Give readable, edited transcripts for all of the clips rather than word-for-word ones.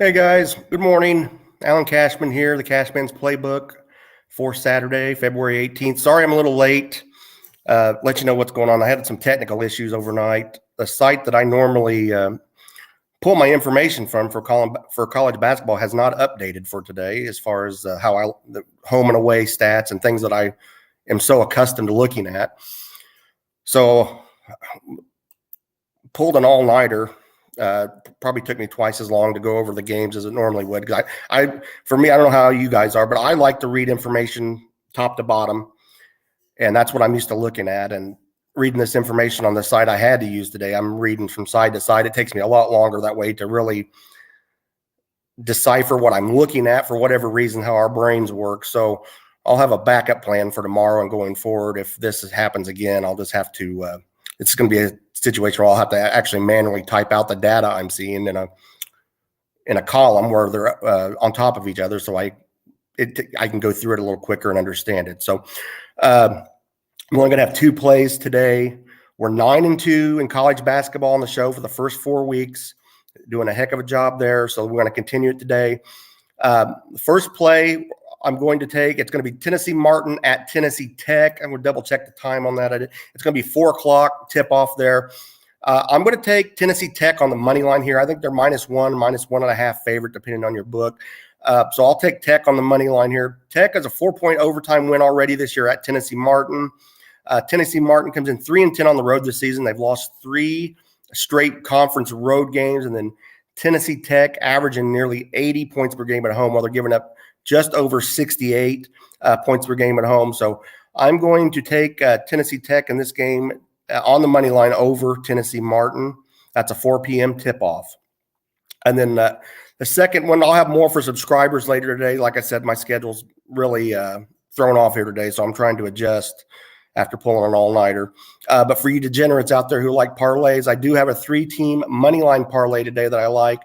Hey guys, good morning. Alan Cashman here, the Cashman's Playbook for Saturday, February 18th. Sorry I'm a little late. Let you know what's going on. I had some technical issues overnight. The site that I normally pull my information from for college basketball has not updated for today as far as the home and away stats and things that I am so accustomed to looking at. So pulled an all-nighter. Probably took me twice as long to go over the games as it normally would. For me, I don't know how you guys are, but I like to read information top to bottom, and that's what I'm used to looking at. And reading this information on the site I had to use today, I'm reading from side to side. It takes me a lot longer that way to really decipher what I'm looking at for whatever reason, how our brains work. So I'll have a backup plan for tomorrow and going forward. If this happens again, I'll just have to. It's going to be a situation where I'll have to actually manually type out the data I'm seeing in a column where they're on top of each other, so I can go through it a little quicker and understand it. So I'm only going to have 2 plays today. We're 9-2 in college basketball on the show for the first 4 weeks, doing a heck of a job there. So we're going to continue it today. First play I'm going to take, it's going to be Tennessee Martin at Tennessee Tech. I'm going to double check the time on that. It's going to be 4 o'clock tip off there. I'm going to take Tennessee Tech on the money line here. I think they're -1, -1.5 favorite, depending on your book. So I'll take Tech on the money line here. Tech has a 4-point overtime win already this year at Tennessee Martin. Tennessee Martin comes in 3-10 on the road this season. They've lost 3 straight conference road games, and then Tennessee Tech averaging nearly 80 points per game at home, while they're giving up just over 68 points per game at home. So I'm going to take Tennessee Tech in this game on the money line over Tennessee Martin. That's a 4 p.m. tip-off. And then the second one, I'll have more for subscribers later today. Like I said, my schedule's really thrown off here today, so I'm trying to adjust after pulling an all-nighter. But for you degenerates out there who like parlays, I do have a 3-team money line parlay today that I like.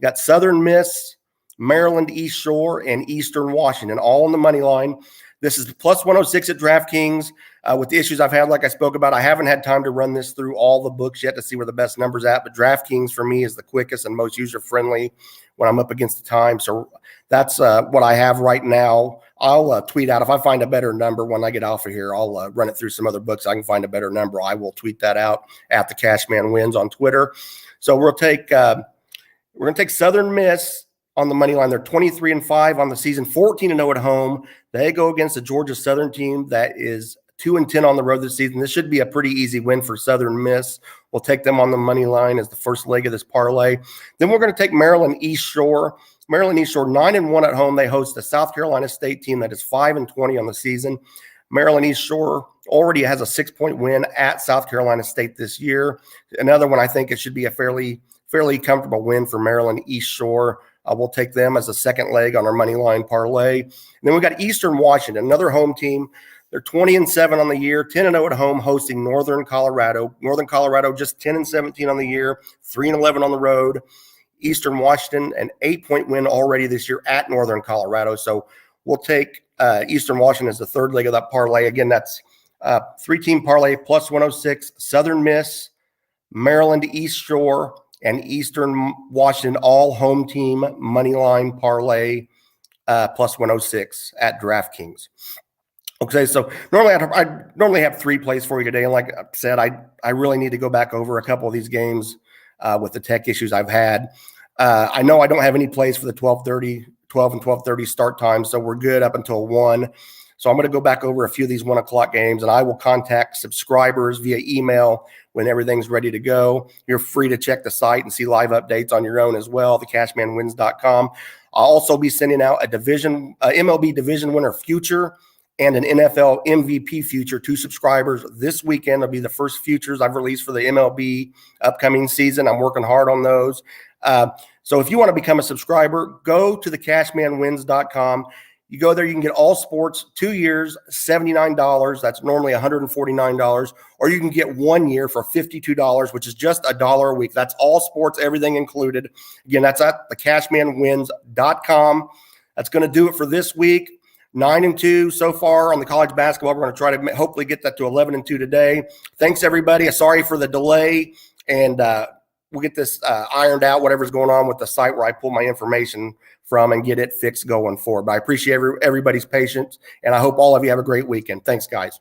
Got Southern Miss, Maryland East Shore, and Eastern Washington, all on the money line. This is +106 at DraftKings. With the issues I've had, like I spoke about, I haven't had time to run this through all the books yet to see where the best number's at, but DraftKings for me is the quickest and most user-friendly when I'm up against the time. So that's what I have right now. I'll tweet out. If I find a better number when I get off of here, I'll run it through some other books. I can find a better number. I will tweet that out at TheCashmanWins on Twitter. So we're going to take Southern Miss on the money line. They're 23-5 on the season, 14-0 at home. They go against the Georgia Southern team that is 2-10 on the road this season. This should be a pretty easy win for Southern Miss. We'll take them on the money line as the first leg of this parlay. Then we're going to take Maryland East Shore. Maryland East Shore 9-1 at home. They host the South Carolina State team that is 5-20 on the season. Maryland East Shore already has a 6-point win at South Carolina State this year. Another one, I think it should be a fairly comfortable win for Maryland East Shore. We'll take them as a second leg on our money line parlay. And then we got Eastern Washington, another home team. They're 20-7 on the year, 10-0 at home, hosting Northern Colorado. Northern Colorado just 10-17 on the year, 3-11 on the road. Eastern Washington, an 8-point win already this year at Northern Colorado. So we'll take Eastern Washington as the third leg of that parlay. Again, that's 3-team parlay +106, Southern Miss, Maryland East Shore, and Eastern Washington, all home team money line parlay +106 at DraftKings. Okay, so I normally have 3 plays for you today, and like I said, I really need to go back over a couple of these games with the tech issues I've had. I know I don't have any plays for the 12 and 12:30 start time, so we're good up until 1. So I'm going to go back over a few of these 1 o'clock games, and I will contact subscribers via email when everything's ready to go. You're free to check the site and see live updates on your own as well, TheCashmanwins.com. I'll also be sending out a MLB division winner future and an NFL MVP future to subscribers this weekend. Will be the first futures I've released for the MLB upcoming season. I'm working hard on those. So if you want to become a subscriber, go to TheCashmanwins.com. You go there, you can get all sports, 2 years, $79. That's normally $149. Or you can get 1 year for $52, which is just $1 a week. That's all sports, everything included. Again, that's at TheCashmanwins.com. That's going to do it for this week. 9-2 so far on the college basketball. We're going to try to hopefully get that to 11-2 today. Thanks, everybody. Sorry for the delay. And we'll get this ironed out, whatever's going on with the site where I pull my information from, and get it fixed going forward. But I appreciate everybody's patience, and I hope all of you have a great weekend. Thanks, guys.